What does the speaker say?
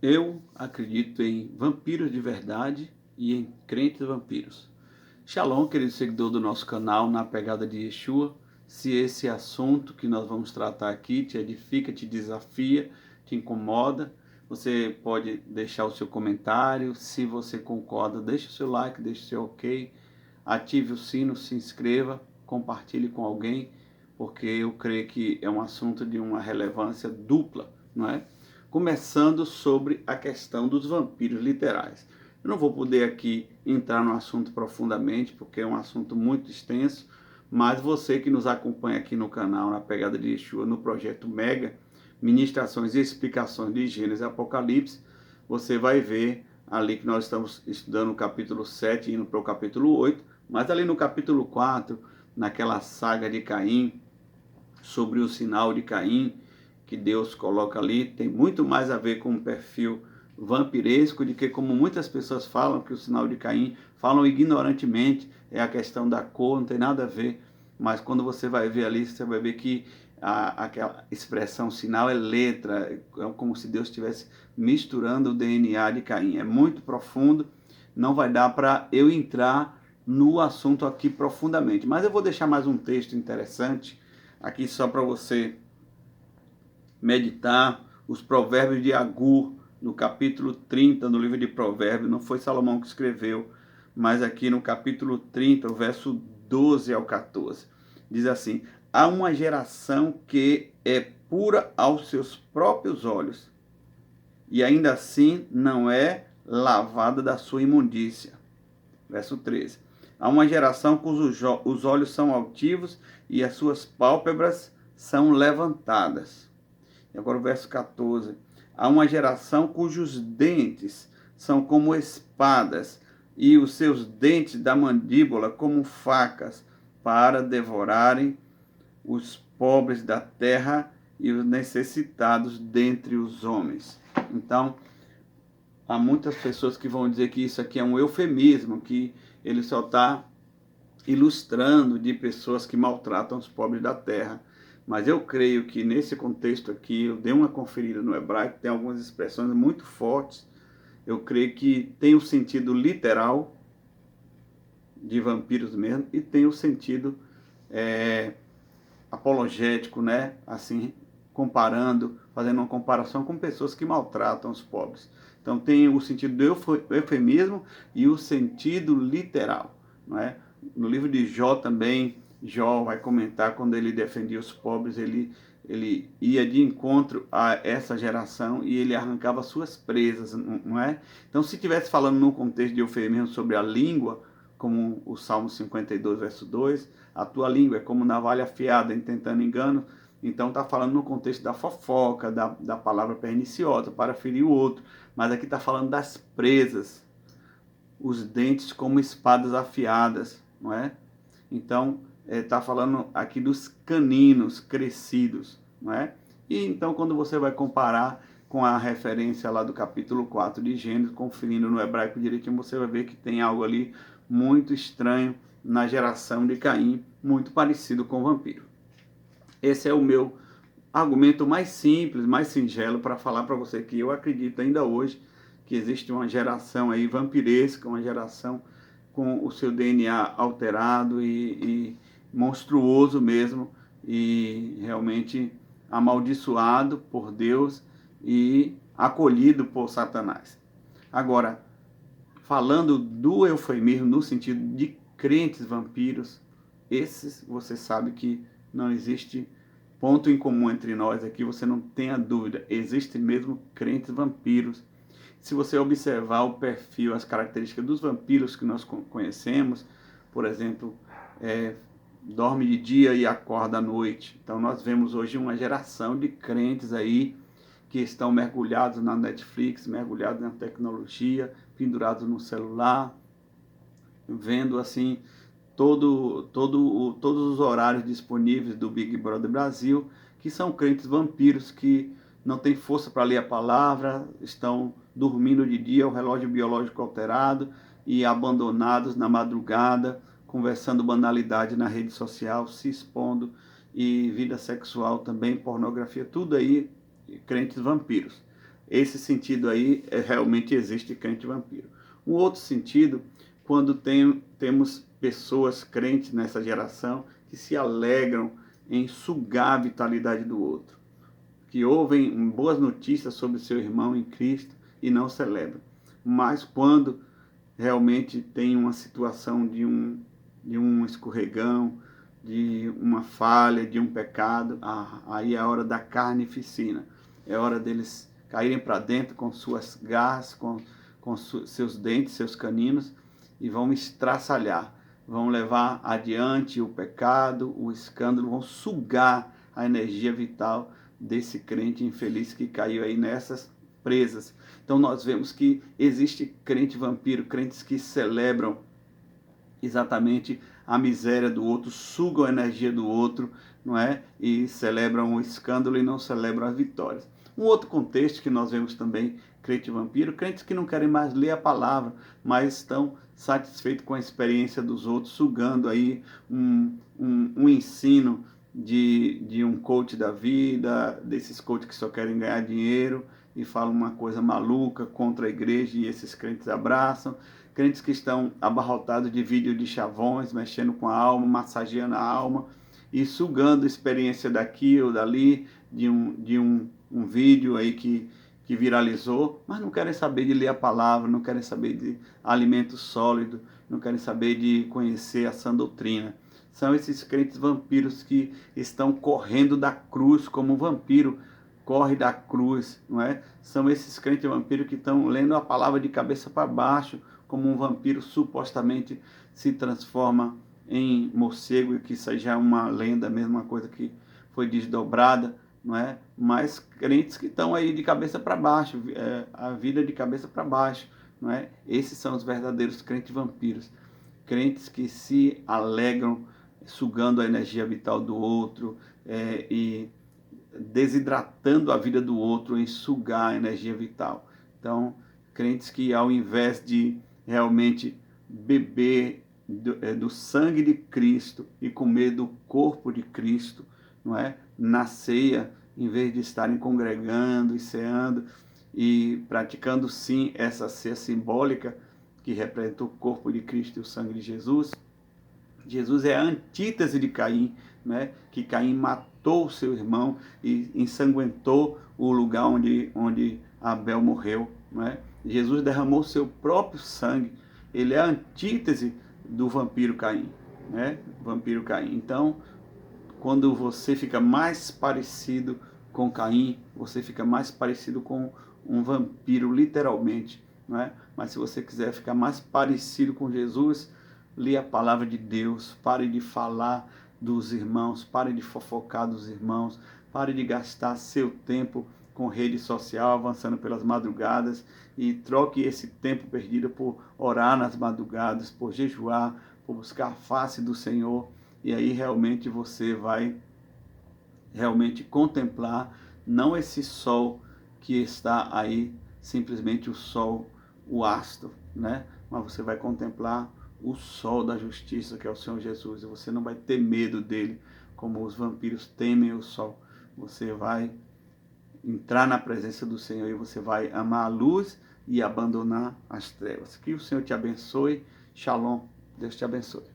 Eu acredito em vampiros de verdade e em crentes vampiros. Shalom, querido seguidor do nosso canal Na Pegada de Yeshua. Se esse assunto que nós vamos tratar aqui te edifica, te desafia, te incomoda, você pode deixar o seu comentário. Se você concorda, deixe o seu like, deixe o seu ok, ative o sino, se inscreva, compartilhe com alguém, porque eu creio que é um assunto de uma relevância dupla, não é? Começando sobre a questão dos vampiros literais. Eu não vou poder aqui entrar no assunto profundamente, porque é um assunto muito extenso, mas você que nos acompanha aqui no canal, na Pegada de Yeshua, no Projeto Mega, Ministrações e Explicações de Gênesis e Apocalipse, você vai ver ali que nós estamos estudando o capítulo 7, indo para o capítulo 8, mas ali no capítulo 4, naquela saga de Caim, sobre o sinal de Caim, que Deus coloca ali, tem muito mais a ver com um perfil vampiresco do que como muitas pessoas falam, que o sinal de Caim, falam ignorantemente, é a questão da cor, não tem nada a ver, mas quando você vai ver ali, você vai ver que aquela expressão sinal é letra, é como se Deus estivesse misturando o DNA de Caim, é muito profundo, não vai dar para eu entrar no assunto aqui profundamente, mas eu vou deixar mais um texto interessante aqui só para você meditar, os provérbios de Agur, no capítulo 30 do livro de Provérbios, não foi Salomão que escreveu, mas aqui no capítulo 30, o verso 12 ao 14, diz assim: há uma geração que é pura aos seus próprios olhos, e ainda assim não é lavada da sua imundícia. Verso 13. Há uma geração cujos os olhos são altivos e as suas pálpebras são levantadas. E agora o verso 14. Há uma geração cujos dentes são como espadas e os seus dentes da mandíbula como facas para devorarem os pobres da terra e os necessitados dentre os homens. Então, há muitas pessoas que vão dizer que isso aqui é um eufemismo, que ele só está ilustrando de pessoas que maltratam os pobres da terra. Mas eu creio que nesse contexto aqui, eu dei uma conferida no hebraico, tem algumas expressões muito fortes. Eu creio que tem o sentido literal de vampiros mesmo e tem o sentido apologético, né? Assim, comparando, fazendo uma comparação com pessoas que maltratam os pobres. Então tem o sentido do eufemismo e o sentido literal, não é? No livro de Jó também, Jó vai comentar quando ele defendia os pobres, ele ia de encontro a essa geração e ele arrancava suas presas, não é? Então, se estivesse falando num contexto de eufemismo sobre a língua, como o Salmo 52, verso 2, a tua língua é como navalha afiada, intentando engano. Então está falando no contexto da fofoca, da palavra perniciosa, para ferir o outro. Mas aqui está falando das presas, os dentes como espadas afiadas, não é? Então está falando aqui dos caninos crescidos, não é? E então quando você vai comparar com a referência lá do capítulo 4 de Gênesis, conferindo no hebraico direitinho, você vai ver que tem algo ali muito estranho na geração de Caim, muito parecido com o vampiro. Esse é o meu argumento mais simples, mais singelo para falar para você que eu acredito ainda hoje que existe uma geração aí vampiresca, uma geração com o seu DNA alterado e monstruoso mesmo, e realmente amaldiçoado por Deus e acolhido por Satanás. Agora, falando do eufemismo no sentido de crentes vampiros, esses você sabe que não existe ponto em comum entre nós aqui, você não tenha dúvida, existem mesmo crentes vampiros. Se você observar o perfil, as características dos vampiros que nós conhecemos, por exemplo, dorme de dia e acorda à noite. Então nós vemos hoje uma geração de crentes aí que estão mergulhados na Netflix, mergulhados na tecnologia, pendurados no celular, vendo assim todos os horários disponíveis do Big Brother Brasil, que são crentes vampiros que não têm força para ler a palavra, estão dormindo de dia, o relógio biológico alterado e abandonados na madrugada, conversando banalidade na rede social, se expondo, e vida sexual também, pornografia, tudo aí, crentes vampiros. esse sentido aí realmente existe crente vampiro. Um outro sentido, quando temos pessoas crentes nessa geração que se alegram em sugar a vitalidade do outro, que ouvem boas notícias sobre seu irmão em Cristo e não celebram. Mas quando realmente tem uma situação de um escorregão, de uma falha, de um pecado, aí é a hora da carnificina. É hora deles caírem para dentro com suas garras, com seus dentes, seus caninos, e vão estraçalhar, vão levar adiante o pecado, o escândalo, vão sugar a energia vital desse crente infeliz que caiu aí nessas presas. Então nós vemos que existe crente vampiro, crentes que celebram exatamente a miséria do outro, sugam a energia do outro, não é? E celebram o escândalo e não celebram as vitórias. Um outro contexto que nós vemos também, crente vampiro, crentes que não querem mais ler a palavra, mas estão satisfeitos com a experiência dos outros, sugando aí um ensino de um coach da vida, desses coaches que só querem ganhar dinheiro e falam uma coisa maluca contra a igreja e esses crentes abraçam. Crentes que estão abarrotados de vídeo de chavões, mexendo com a alma, massageando a alma e sugando a experiência daqui ou dali, de um vídeo aí que viralizou, mas não querem saber de ler a palavra, não querem saber de alimento sólido, não querem saber de conhecer a sã doutrina. São esses crentes vampiros que estão correndo da cruz como um vampiro corre da cruz, não é? São esses crentes vampiros que estão lendo a palavra de cabeça para baixo, como um vampiro supostamente se transforma em morcego, e que isso aí já é uma lenda, a mesma coisa que foi desdobrada, não é? Mas crentes que estão aí de cabeça para baixo, a vida de cabeça para baixo, não é? Esses são os verdadeiros crentes vampiros, crentes que se alegram sugando a energia vital do outro e desidratando a vida do outro em sugar a energia vital. Então, crentes que ao invés de realmente beber do sangue de Cristo e comer do corpo de Cristo, não é? Na ceia, em vez de estarem congregando e ceando e praticando sim essa ceia simbólica que representa o corpo de Cristo e o sangue de Jesus, Jesus é a antítese de Caim, né? Que Caim matou seu irmão e ensanguentou o lugar onde Abel morreu. Né? Jesus derramou seu próprio sangue. Ele é a antítese do vampiro Caim. Né? Vampiro Caim. Então, quando você fica mais parecido com Caim, você fica mais parecido com um vampiro, literalmente. Né? Mas se você quiser ficar mais parecido com Jesus, lê a palavra de Deus, pare de falar dos irmãos, pare de fofocar dos irmãos, pare de gastar seu tempo com rede social, avançando pelas madrugadas, e troque esse tempo perdido por orar nas madrugadas, por jejuar, por buscar a face do Senhor, e aí realmente você vai realmente contemplar não esse sol que está aí, simplesmente o sol, o astro, né? Mas você vai contemplar o sol da justiça, que é o Senhor Jesus, e você não vai ter medo dele, como os vampiros temem o sol. Você vai entrar na presença do Senhor e você vai amar a luz e abandonar as trevas. Que o Senhor te abençoe. Shalom. Deus te abençoe.